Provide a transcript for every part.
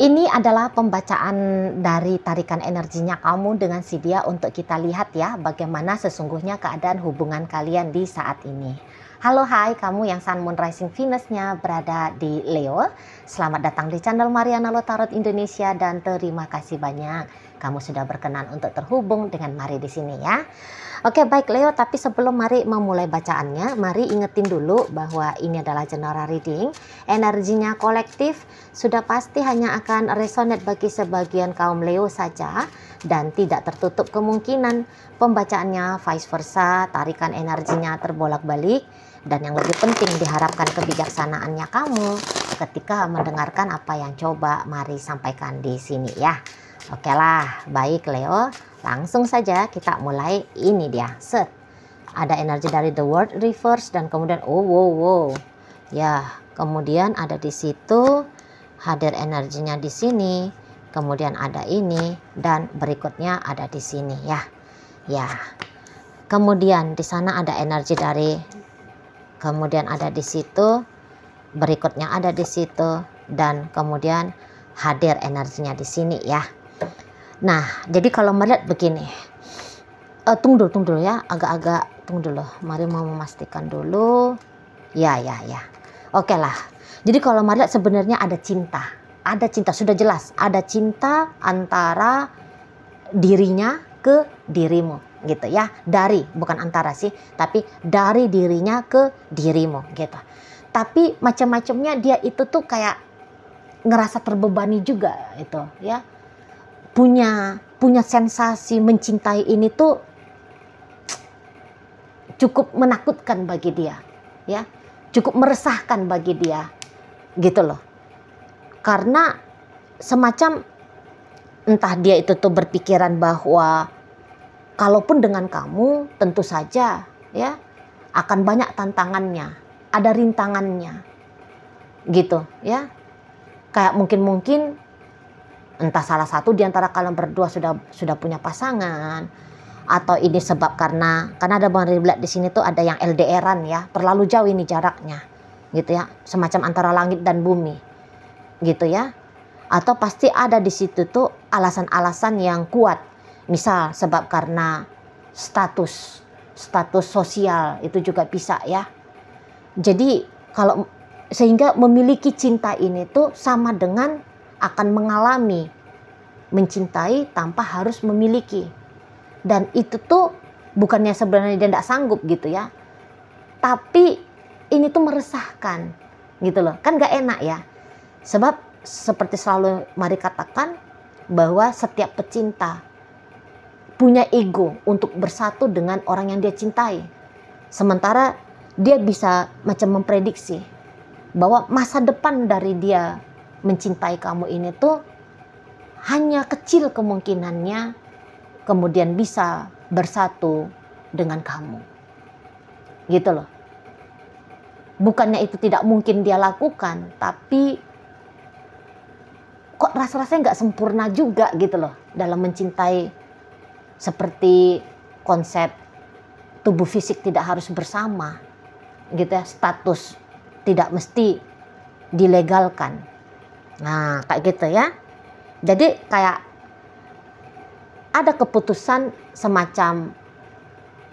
Ini adalah pembacaan dari tarikan energinya kamu dengan si dia untuk kita lihat ya bagaimana sesungguhnya keadaan hubungan kalian di saat ini. Halo hai kamu yang Sun Moon Rising Venus-nya berada di Leo. Selamat datang di channel Mariana Lo Tarot Indonesia dan terima kasih banyak kamu sudah berkenan untuk terhubung dengan Mari di sini ya. Oke baik Leo, tapi sebelum Mari memulai bacaannya, Mari ingetin dulu bahwa ini adalah general reading. Energinya kolektif sudah pasti hanya akan resonate bagi sebagian kaum Leo saja dan tidak tertutup kemungkinan pembacaannya vice versa, tarikan energinya terbolak-balik, dan yang lebih penting diharapkan kebijaksanaannya kamu ketika mendengarkan apa yang coba Mari sampaikan di sini ya. Oke lah, baik Leo, langsung saja kita mulai. Ini dia, set. Ada energi dari The World Reverse dan kemudian wow. Ya, kemudian ada di situ hadir energinya di sini. Kemudian ada ini dan berikutnya ada di sini ya. Ya. Kemudian di sana ada energi dari, kemudian ada di situ, berikutnya ada di situ, dan kemudian hadir energinya di sini ya. Nah, jadi kalau melihat begini, tunggu dulu ya, agak-agak tunggu dulu. Mari mau memastikan dulu. Ya. Oke lah. Jadi kalau melihat sebenarnya ada cinta, sudah jelas, ada cinta antara dirinya ke dirimu, gitu ya. Dari, bukan antara sih, tapi dari dirinya ke dirimu, gitu. Tapi macam-macamnya dia itu tuh kayak ngerasa terbebani juga, itu ya. Punya sensasi mencintai ini tuh cukup menakutkan bagi dia ya, cukup meresahkan bagi dia gitu loh, karena semacam entah dia itu tuh berpikiran bahwa kalaupun dengan kamu tentu saja ya akan banyak tantangannya, ada rintangannya gitu ya, kayak mungkin entah salah satu di antara kalian berdua sudah punya pasangan, atau ini sebab karena ada Bang Riblat di sini tuh ada yang LDRan ya, terlalu jauh ini jaraknya gitu ya, semacam antara langit dan bumi gitu ya. Atau pasti ada di situ tuh alasan-alasan yang kuat, misal sebab karena status sosial itu juga bisa ya. Jadi kalau sehingga memiliki cinta ini tuh sama dengan akan mengalami mencintai tanpa harus memiliki, dan itu tuh bukannya sebenarnya dia tidak sanggup gitu ya, tapi ini tuh meresahkan gitu loh, kan gak enak ya. Sebab seperti selalu Mari katakan bahwa setiap pecinta punya ego untuk bersatu dengan orang yang dia cintai, sementara dia bisa macam memprediksi bahwa masa depan dari dia mencintai kamu ini tuh hanya kecil kemungkinannya kemudian bisa bersatu dengan kamu gitu loh. Bukannya itu tidak mungkin dia lakukan, tapi kok rasa-rasanya nggak sempurna juga gitu loh dalam mencintai, seperti konsep tubuh fisik tidak harus bersama gitu ya, status tidak mesti dilegalkan. Nah kayak gitu ya. Jadi kayak ada keputusan semacam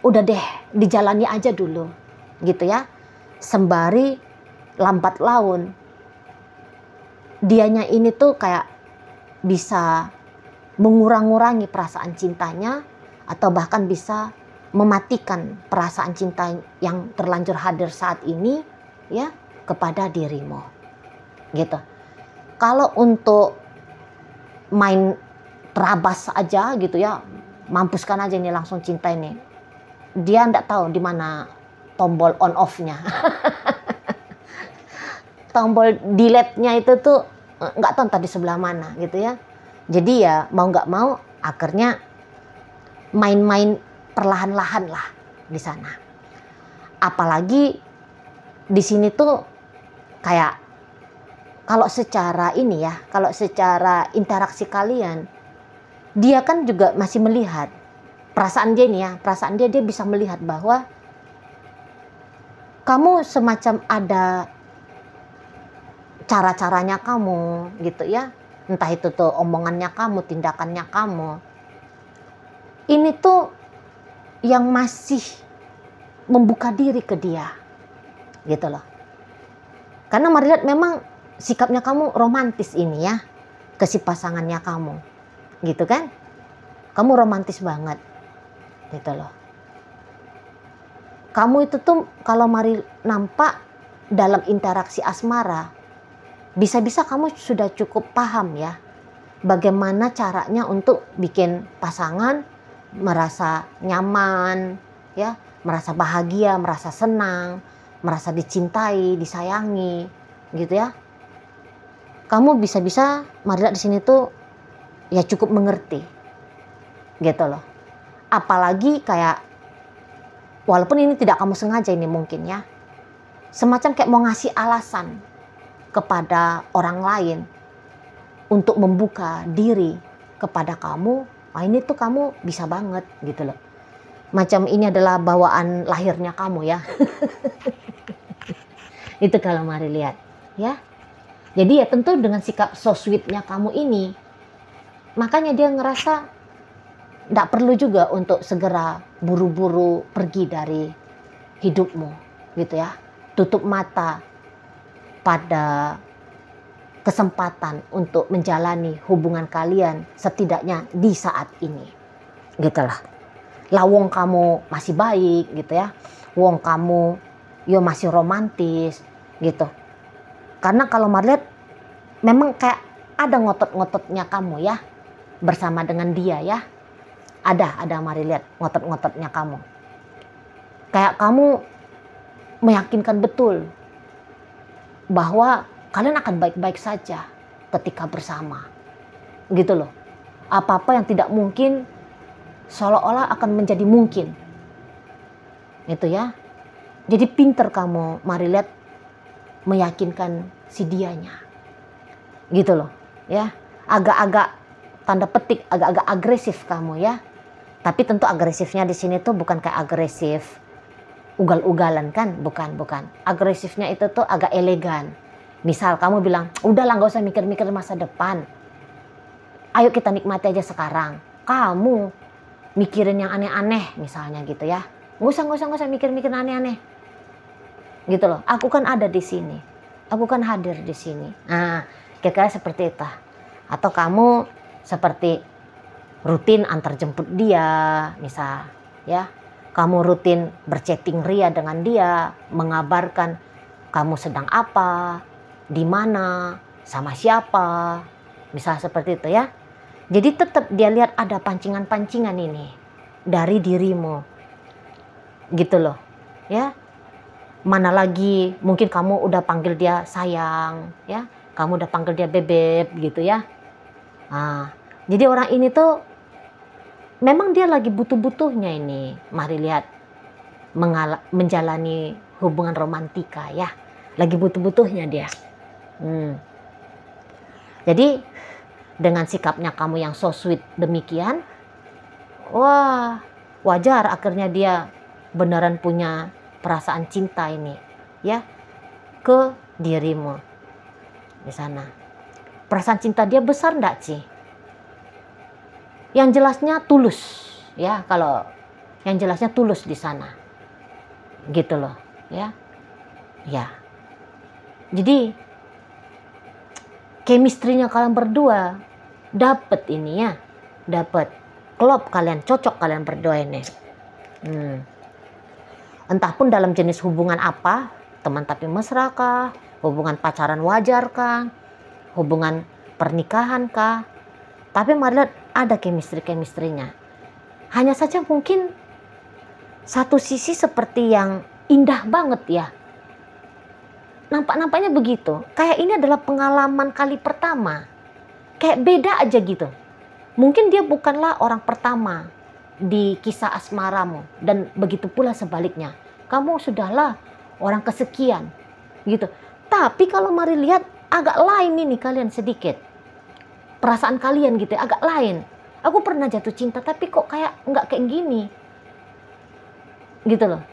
udah deh dijalani aja dulu gitu ya, sembari lambat laun dianya ini tuh kayak bisa mengurang-ngurangi perasaan cintanya, atau bahkan bisa mematikan perasaan cinta yang terlanjur hadir saat ini ya kepada dirimu gitu. Kalau untuk main terabas aja gitu ya, mampuskan aja ini langsung cinta ini, dia ndak tahu di mana tombol on off-nya. Tombol delete-nya itu tuh nggak tahu tadi sebelah mana gitu ya. Jadi ya mau nggak mau akhirnya main-main perlahan-lahan lah di sana. Apalagi di sini tuh kayak kalau secara ini ya, kalau secara interaksi kalian, dia kan juga masih melihat perasaan dia ini ya, perasaan dia bisa melihat bahwa kamu semacam ada cara-caranya kamu gitu ya, entah itu tuh omongannya kamu, tindakannya kamu, ini tuh yang masih membuka diri ke dia, gitu loh. Karena mari lihat, memang sikapnya kamu romantis ini ya, ke si pasangannya kamu, gitu kan? Kamu romantis banget, gitu loh. Kamu itu tuh kalau mari nampak dalam interaksi asmara, bisa-bisa kamu sudah cukup paham ya, bagaimana caranya untuk bikin pasangan merasa nyaman, ya, merasa bahagia, merasa senang, merasa dicintai, disayangi, gitu ya. Kamu bisa-bisa mari lihat di sini tuh ya cukup mengerti, gitu loh. Apalagi kayak, walaupun ini tidak kamu sengaja ini mungkin ya, semacam kayak mau ngasih alasan kepada orang lain untuk membuka diri kepada kamu. Wah, ini tuh kamu bisa banget, gitu loh. Macam ini adalah bawaan lahirnya kamu ya. Itu kalau mari lihat ya. Jadi ya tentu dengan sikap so sweetnya kamu ini, makanya dia ngerasa tidak perlu juga untuk segera buru-buru pergi dari hidupmu, gitu ya. Tutup mata pada kesempatan untuk menjalani hubungan kalian setidaknya di saat ini, gitulah. Lawong kamu masih baik, gitu ya. Wong kamu yo masih romantis, gitu. Karena kalau mari lihat, memang kayak ada ngotot-ngototnya kamu ya bersama dengan dia ya. Ada mari lihat ngotot-ngototnya kamu. Kayak kamu meyakinkan betul bahwa kalian akan baik-baik saja ketika bersama, gitu loh. Apa-apa yang tidak mungkin seolah-olah akan menjadi mungkin, gitu ya. Jadi pinter kamu mari lihat meyakinkan si dianya, gitu loh ya. Agak-agak tanda petik agak-agak agresif kamu ya. Tapi tentu agresifnya di sini tuh bukan kayak agresif ugal-ugalan kan, bukan. Agresifnya itu tuh agak elegan. Misal kamu bilang, udahlah nggak usah mikir-mikir masa depan, ayo kita nikmati aja sekarang. Kamu mikirin yang aneh-aneh misalnya, gitu ya. Nggak usah mikir-mikir aneh-aneh, gitu loh. Aku kan ada di sini, aku kan hadir di sini. Nah, kira-kira seperti itu. Atau kamu seperti rutin antar jemput dia, misal ya. Kamu rutin berchatting ria dengan dia, mengabarkan kamu sedang apa, di mana, sama siapa, misal seperti itu ya. Jadi tetap dia lihat ada pancingan-pancingan ini dari dirimu, gitu loh ya. Mana lagi mungkin kamu udah panggil dia sayang ya, kamu udah panggil dia bebek, gitu ya. Nah, jadi orang ini tuh memang dia lagi butuh-butuhnya ini, mari lihat, menjalani hubungan romantika ya. Lagi butuh-butuhnya dia. Jadi dengan sikapnya kamu yang so sweet demikian, wah wajar akhirnya dia beneran punya perasaan cinta ini ya ke dirimu di sana. Perasaan cinta dia besar enggak sih? Yang jelasnya tulus ya, kalau yang jelasnya tulus di sana, gitu loh ya. Ya, jadi chemistry-nya kalian berdua dapet ini ya, dapet klop kalian, cocok kalian berdua ini. Entah pun dalam jenis hubungan apa, teman tapi mesra kah, hubungan pacaran wajar kah, hubungan pernikahan kah, tapi mari lihat ada chemistry-nya. Hanya saja mungkin satu sisi seperti yang indah banget ya. Nampaknya begitu. Kayak ini adalah pengalaman kali pertama. Kayak beda aja gitu. Mungkin dia bukanlah orang pertama di kisah asmaramu. Dan begitu pula sebaliknya. Kamu sudahlah orang kesekian gitu. Tapi kalau mari lihat agak lain ini kalian sedikit. Perasaan kalian gitu ya, agak lain. Aku pernah jatuh cinta tapi kok kayak nggak kayak gini, gitu loh.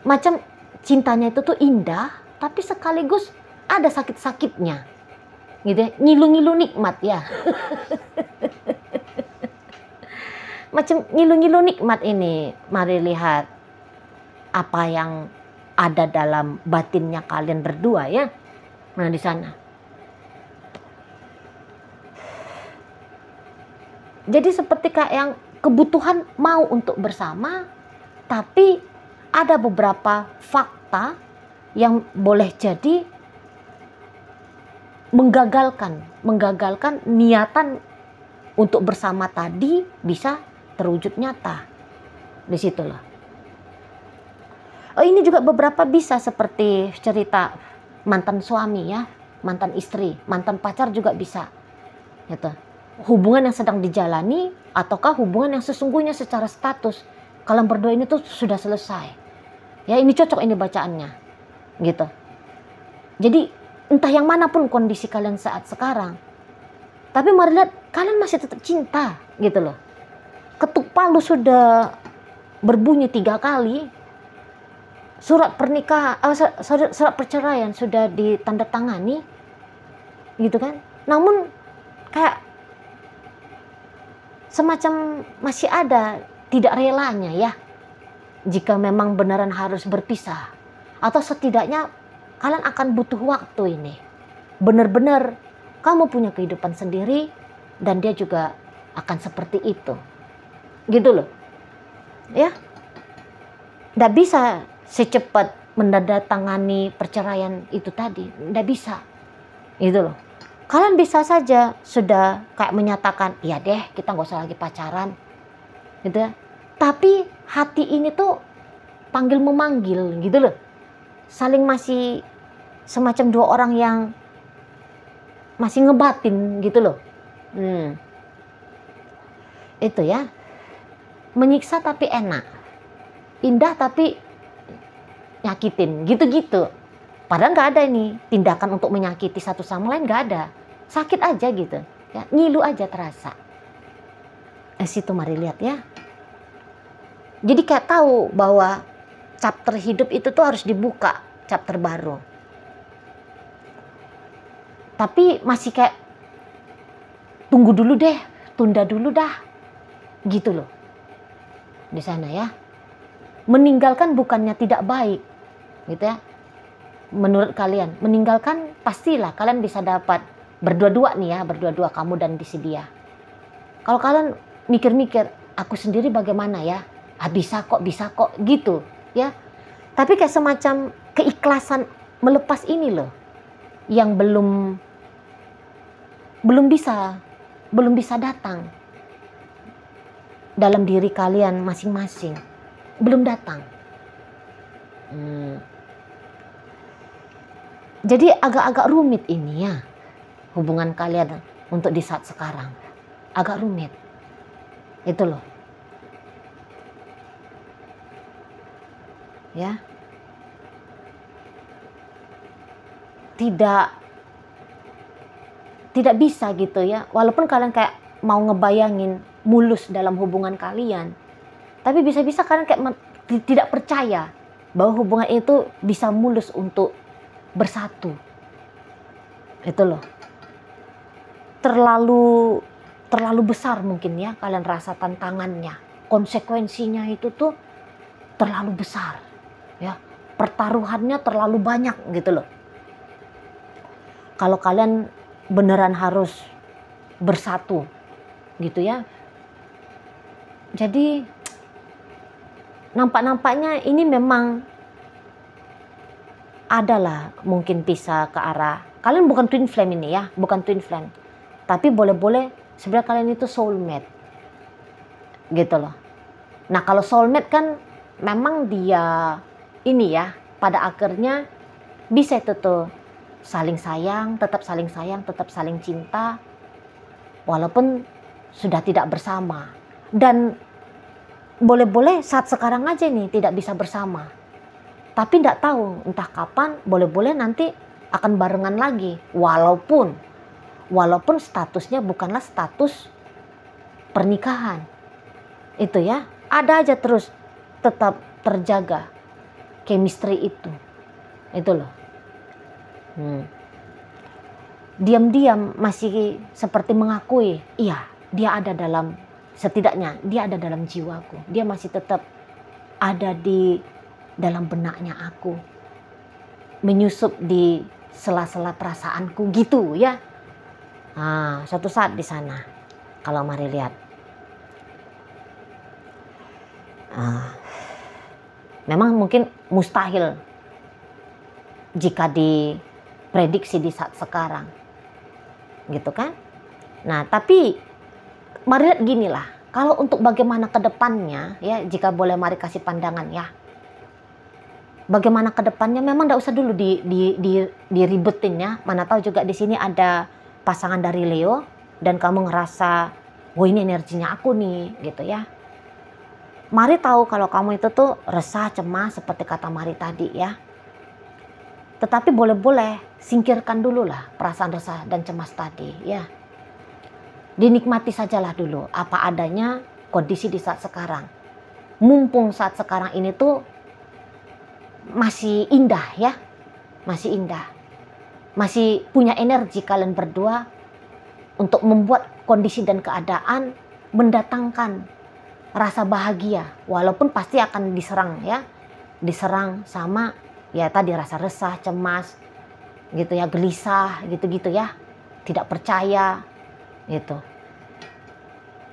Macam cintanya itu tuh indah tapi sekaligus ada sakit-sakitnya, gitu ya, ngilu-ngilu nikmat ya. Macam ngilu-ngilu nikmat ini. Mari lihat apa yang ada dalam batinnya kalian berdua ya. Nah di sana. Jadi seperti kayak yang kebutuhan mau untuk bersama, tapi ada beberapa fakta yang boleh jadi menggagalkan niatan untuk bersama tadi bisa terwujud nyata. Di situlah. Oh, ini juga beberapa bisa seperti cerita mantan suami ya, mantan istri, mantan pacar juga bisa. Gitu. Hubungan yang sedang dijalani ataukah hubungan yang sesungguhnya secara status kalian berdua ini tuh sudah selesai. Ya, ini cocok ini bacaannya. Gitu. Jadi entah yang manapun kondisi kalian saat sekarang, tapi mari lihat kalian masih tetap cinta gitu loh. Ketuk palu sudah berbunyi 3 kali, surat perceraian sudah ditandatangani, gitu kan? Namun kayak semacam masih ada tidak relanya ya, jika memang beneran harus berpisah, atau setidaknya kalian akan butuh waktu ini. Benar-benar kamu punya kehidupan sendiri dan dia juga akan seperti itu. Gitu loh. Ya. Nggak bisa secepat menandatangani perceraian itu tadi. Nggak bisa. Gitu loh. Kalian bisa saja sudah kayak menyatakan, iya deh kita nggak usah lagi pacaran. Gitu ya. Tapi hati ini tuh panggil memanggil gitu loh. Saling masih semacam 2 orang yang masih ngebatin gitu loh. Itu ya. Menyiksa tapi enak. Indah tapi nyakitin. Gitu-gitu. Padahal nggak ada ini tindakan untuk menyakiti satu sama lain, nggak ada. Sakit aja gitu. Ya, ngilu aja terasa. Situ mari lihat ya. Jadi kayak tahu bahwa chapter hidup itu tuh harus dibuka. Chapter baru. Tapi masih kayak tunggu dulu deh, tunda dulu dah. Gitu loh. Di sana ya. Meninggalkan bukannya tidak baik. Gitu ya. Menurut kalian, meninggalkan pastilah kalian bisa dapat berdua-dua nih ya, berdua-dua kamu dan si dia. Kalau kalian mikir-mikir, aku sendiri bagaimana ya? Bisa kok gitu ya. Tapi kayak semacam keikhlasan melepas ini loh yang belum bisa datang dalam diri kalian masing-masing, belum datang. Jadi agak-agak rumit ini ya hubungan kalian untuk di saat sekarang, agak rumit itu loh ya. Tidak bisa gitu ya, walaupun kalian kayak mau ngebayangin mulus dalam hubungan kalian, tapi bisa-bisa kalian kayak tidak percaya bahwa hubungan itu bisa mulus untuk bersatu. Itu loh. Terlalu besar mungkin ya kalian rasa tantangannya, konsekuensinya itu tuh terlalu besar ya, pertaruhannya terlalu banyak gitu loh. Kalau kalian beneran harus bersatu gitu ya. Jadi nampaknya ini memang adalah mungkin bisa ke arah kalian bukan twin flame ini ya, bukan twin flame. Tapi boleh-boleh sebenarnya kalian itu soulmate. Gitu loh. Nah, kalau soulmate kan memang dia ini ya, pada akhirnya bisa itu tuh saling sayang, tetap saling cinta, walaupun sudah tidak bersama. Dan boleh-boleh saat sekarang aja nih tidak bisa bersama. Tapi tidak tahu entah kapan, boleh-boleh nanti akan barengan lagi. Walaupun statusnya bukanlah status pernikahan. Itu ya, ada aja terus tetap terjaga chemistry itu. Itu loh. diam-diam masih seperti mengakui, iya, dia ada dalam, setidaknya dia ada dalam jiwaku. Dia masih tetap ada di dalam benaknya aku, menyusup di sela-sela perasaanku gitu ya. Nah, suatu saat di sana, kalau mari lihat, memang mungkin mustahil jika diprediksi di saat sekarang, gitu kan? Nah, tapi mari lihat gini lah, kalau untuk bagaimana ke depannya ya, jika boleh mari kasih pandangan ya. Bagaimana ke depannya memang tidak usah dulu diribetin ya. Mana tahu juga di sini ada pasangan dari Leo dan kamu ngerasa, wah ini energinya aku nih, gitu ya. Mari tahu kalau kamu itu tuh resah, cemas seperti kata Mari tadi ya. Tetapi boleh-boleh singkirkan dulu lah perasaan resah dan cemas tadi ya. Dinikmati sajalah dulu apa adanya kondisi di saat sekarang. Mumpung saat sekarang ini tuh masih indah ya, masih indah, masih punya energi kalian berdua untuk membuat kondisi dan keadaan mendatangkan rasa bahagia, walaupun pasti akan diserang ya, diserang sama ya tadi rasa resah, cemas gitu ya, gelisah gitu-gitu ya, tidak percaya gitu.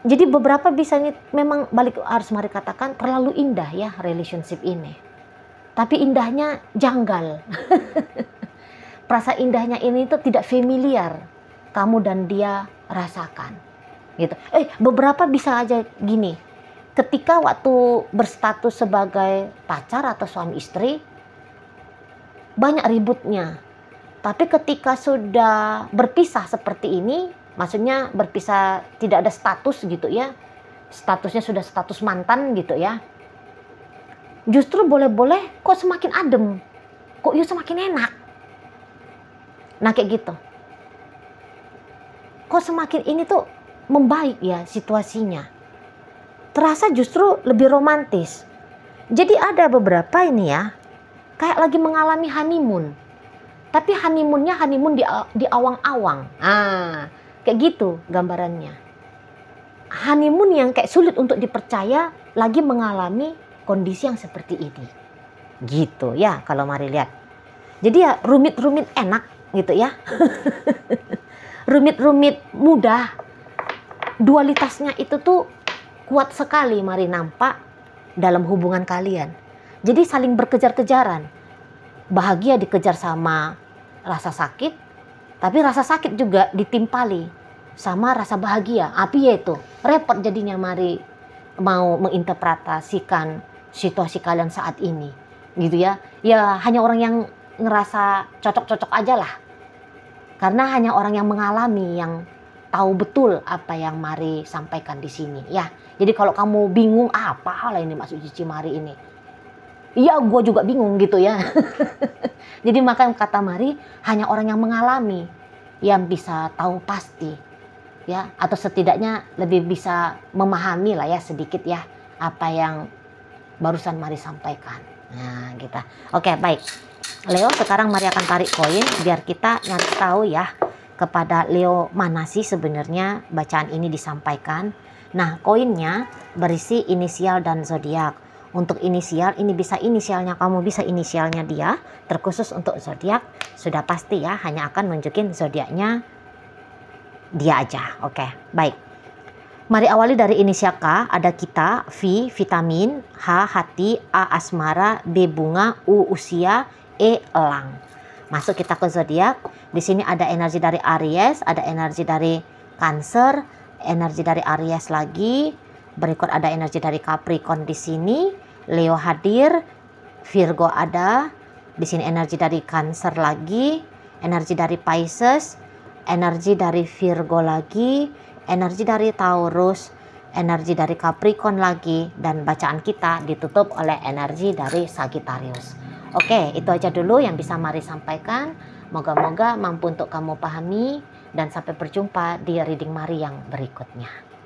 Jadi beberapa bisa memang balik harus mari katakan terlalu indah ya relationship ini. Tapi indahnya janggal. Perasaan indahnya ini tuh tidak familiar. Kamu dan dia rasakan. Gitu. Beberapa bisa aja gini. Ketika waktu berstatus sebagai pacar atau suami istri, banyak ributnya. Tapi ketika sudah berpisah seperti ini, maksudnya berpisah tidak ada status gitu ya. Statusnya sudah status mantan gitu ya. Justru boleh-boleh kok semakin adem, kok ya semakin enak. Nah kayak gitu. Kok semakin ini tuh membaik ya situasinya. Terasa justru lebih romantis. Jadi ada beberapa ini ya, kayak lagi mengalami honeymoon. Tapi honeymoonnya honeymoon di awang-awang. Kayak gitu gambarannya. Honeymoon yang kayak sulit untuk dipercaya lagi mengalami kondisi yang seperti ini, gitu ya kalau mari lihat. Jadi ya rumit-rumit enak gitu ya, rumit-rumit mudah. Dualitasnya itu tuh kuat sekali mari nampak dalam hubungan kalian. Jadi saling berkejar-kejaran, bahagia dikejar sama rasa sakit, tapi rasa sakit juga ditimpali sama rasa bahagia. Api ya itu repot jadinya mari mau menginterpretasikan situasi kalian saat ini gitu ya. Ya hanya orang yang ngerasa cocok-cocok aja lah, karena hanya orang yang mengalami yang tahu betul apa yang Mari sampaikan di sini ya. Jadi kalau kamu bingung apa lah ini maksud Cici Mari ini, iya gue juga bingung gitu ya. Jadi maka kata Mari, hanya orang yang mengalami yang bisa tahu pasti ya, atau setidaknya lebih bisa memahami lah ya sedikit ya apa yang barusan Mari sampaikan. Nah, gitu. Oke, baik. Leo, sekarang Mari akan tarik koin biar kita nyari tahu ya kepada Leo mana sih sebenarnya bacaan ini disampaikan. Nah, koinnya berisi inisial dan zodiak. Untuk inisial ini bisa inisialnya kamu, bisa inisialnya dia. Terkhusus untuk zodiak sudah pasti ya, hanya akan nunjukin zodiaknya dia aja. Oke, baik. Mari awali dari inisial K, ada kita, V, vitamin, H, hati, A, asmara, B, bunga, U, usia, E, elang. Masuk kita ke zodiak. Di sini ada energi dari Aries, ada energi dari Cancer, energi dari Aries lagi. Berikut ada energi dari Capricorn di sini. Leo hadir, Virgo ada. Di sini energi dari Cancer lagi, energi dari Pisces, energi dari Virgo lagi, energi dari Taurus, energi dari Capricorn lagi, dan bacaan kita ditutup oleh energi dari Sagittarius. Oke, itu aja dulu yang bisa Mari sampaikan. Moga-moga mampu untuk kamu pahami, dan sampai berjumpa di reading Mari yang berikutnya.